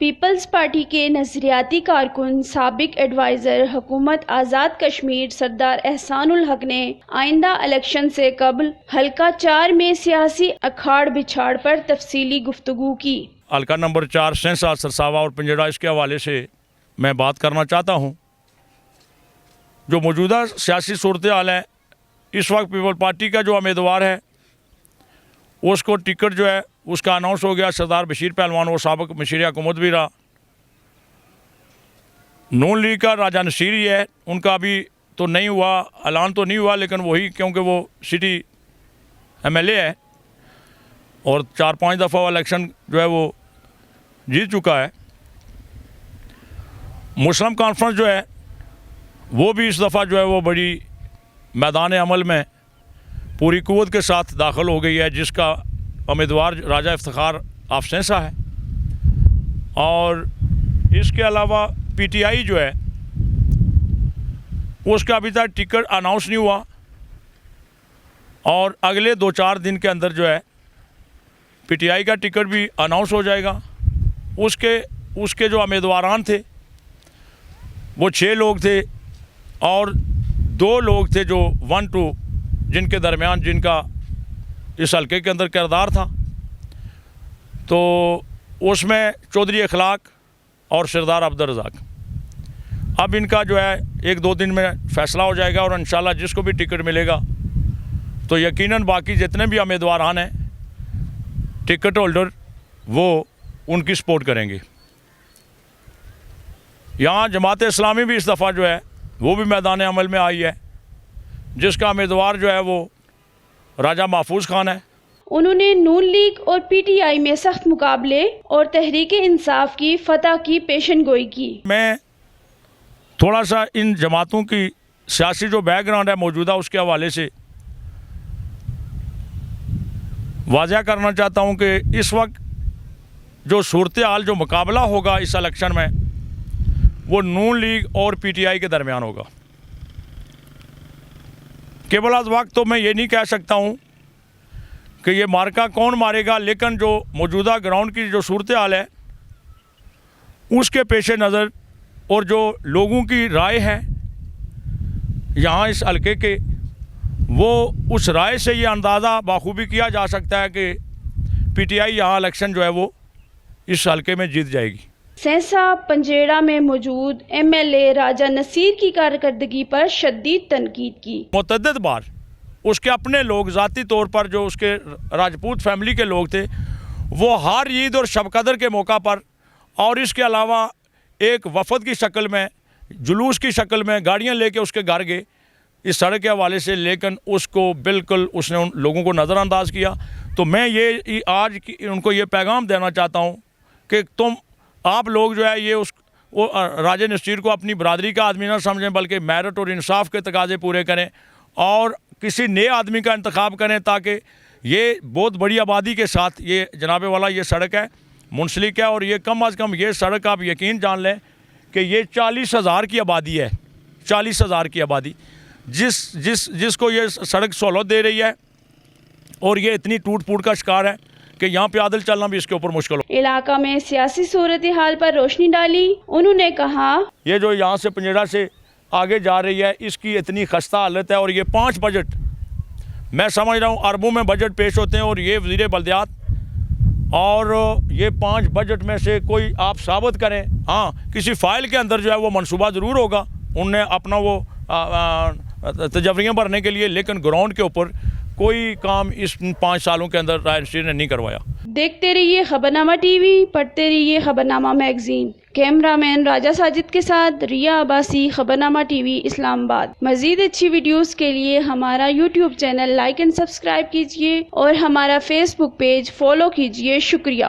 Peoples party के नजरियाती कारकुन साबिक एडवाइज़र हुकूमत आज़ाद कश्मीर सरदार एहसानुल हक ने आइंदा इलेक्शन से कबल हल्का 4 में सियासी अखाड़ बिछाड़ पर तफसीली गुफ्तगू की। हल्का नंबर 4 सेंसा सरसावा और पिंजड़ा, इसके हवाले से मैं बात करना चाहता हूँ। जो मौजूदा सियासी सूरत हाल है, इस वक्त पीपल पार्टी का जो उम्मीदवार है उसको टिकट जो है उसका अनाउंस हो गया। सरदार बशीर पहलवान, वो साबिक मशीर हुकूमत भी रहा। नून लीग का राजा नसीर ही है, उनका अभी तो नहीं हुआ, ऐलान तो नहीं हुआ, लेकिन वही क्योंकि वो सिटी MLA है और 4-5 दफ़ा इलेक्शन जो है वो जीत चुका है। मुस्लिम कॉन्फ्रेंस जो है वो भी इस दफ़ा जो है वो बड़ी मैदान अमल में पूरी कुव्वत के साथ दाखिल हो गई है, जिसका उम्मीदवार राजा इफ्तिखार सेंसा है। और इसके अलावा PTI जो है उसका अभी तक टिकट अनाउंस नहीं हुआ और अगले 2-4 दिन के अंदर जो है PTI का टिकट भी अनाउंस हो जाएगा। उसके जो उम्मीदवारान थे वो 6 लोग थे और 2 लोग थे जो 1-2 जिनके दरमियान जिनका इस हल्के के अंदर किरदार था। तो उसमें चौधरी अखलाक और सरदार अब्दुल रज़ाक। अब इनका जो है 1-2 दिन में फ़ैसला हो जाएगा और इंशाल्लाह जिसको भी टिकट मिलेगा तो यकीनन बाकी जितने भी उम्मीदवार हैं टिकट होल्डर वो उनकी सपोर्ट करेंगे। यहाँ जमात इस्लामी भी इस दफ़ा जो है वो भी मैदान अमल में आई है, जिसका उम्मीदवार जो है वो राजा महफूज खान है। उन्होंने नून लीग और PTI में सख्त मुकाबले और तहरीक इंसाफ की फतह की पेशन गोई की। मैं थोड़ा सा इन जमातों की सियासी जो बैकग्राउंड है मौजूदा उसके हवाले से वाज़ह करना चाहता हूँ कि इस वक्त जो सूरत हाल जो मुकाबला होगा इस इलेक्शन में वो नून लीग और PTI के दरमियान होगा। केवल आज वक्त तो मैं ये नहीं कह सकता हूँ कि ये मार्का कौन मारेगा, लेकिन जो मौजूदा ग्राउंड की जो सूरत हाल है उसके पेश नज़र और जो लोगों की राय है यहाँ इस हल्के के, वो उस राय से ये अंदाज़ा बाखूबी किया जा सकता है कि PTI यहाँ इलेक्शन जो है वो इस हल्के में जीत जाएगी। सेंसा पंजेड़ा में मौजूद MLA राजा नसीर की कारकर्दगी पर शदीद तनकीद की। मुतअद्दिद बार उसके अपने लोग ज़ाती तौर पर जो उसके राजपूत फैमिली के लोग थे वो हर ईद और शब कदर के मौका पर और इसके अलावा एक वफद की शक्ल में, जुलूस की शक्ल में गाड़ियाँ लेके उसके घर गए इस सड़क के हवाले से, लेकिन उसको बिल्कुल उसने उन लोगों को नज़रअंदाज किया। तो मैं ये आज उनको ये पैगाम देना चाहता हूँ कि आप लोग जो है ये वो राजा नसीर को अपनी बरादरी का आदमी ना समझें, बल्कि मेरिट और इंसाफ के तकाजे पूरे करें और किसी नए आदमी का इंतखाब करें ताकि ये बहुत बड़ी आबादी के साथ ये जनाबे वाला ये सड़क है मुंसलिक है। और ये कम अज़ कम ये सड़क आप यकीन जान लें कि ये 40,000 की आबादी है, 40,000 की आबादी जिसको ये सड़क सहूलत दे रही है और ये इतनी टूट फूट का शिकार है कि यहाँ पे आदल चलना भी इसके ऊपर मुश्किल हो। इलाका में सियासी सूरत हाल पर रोशनी डाली। उन्होंने कहा ये जो यहाँ से पंजेड़ा से आगे जा रही है इसकी इतनी खस्ता हालत है और ये 5 बजट मैं समझ रहा हूँ अरबों में बजट पेश होते हैं और ये वज़ीर बल्दियात और ये 5 बजट में से कोई आप साबित करें। हाँ, किसी फ़ाइल के अंदर जो है वो मनसूबा ज़रूर होगा उनने अपना वो तजर्रियाँ भरने के लिए, लेकिन ग्राउंड के ऊपर कोई काम इस 5 सालों के अंदर राजा नसीर ने नहीं करवाया। देखते रहिए खबरनामा TV, पढ़ते रहिए खबरनामा मैगजीन। कैमरामैन राजा साजिद के साथ रिया अब्बासी, खबरनामा TV इस्लामाबाद। मज़ीद अच्छी वीडियोस के लिए हमारा YouTube channel like and subscribe कीजिए और हमारा Facebook पेज फॉलो कीजिए। शुक्रिया।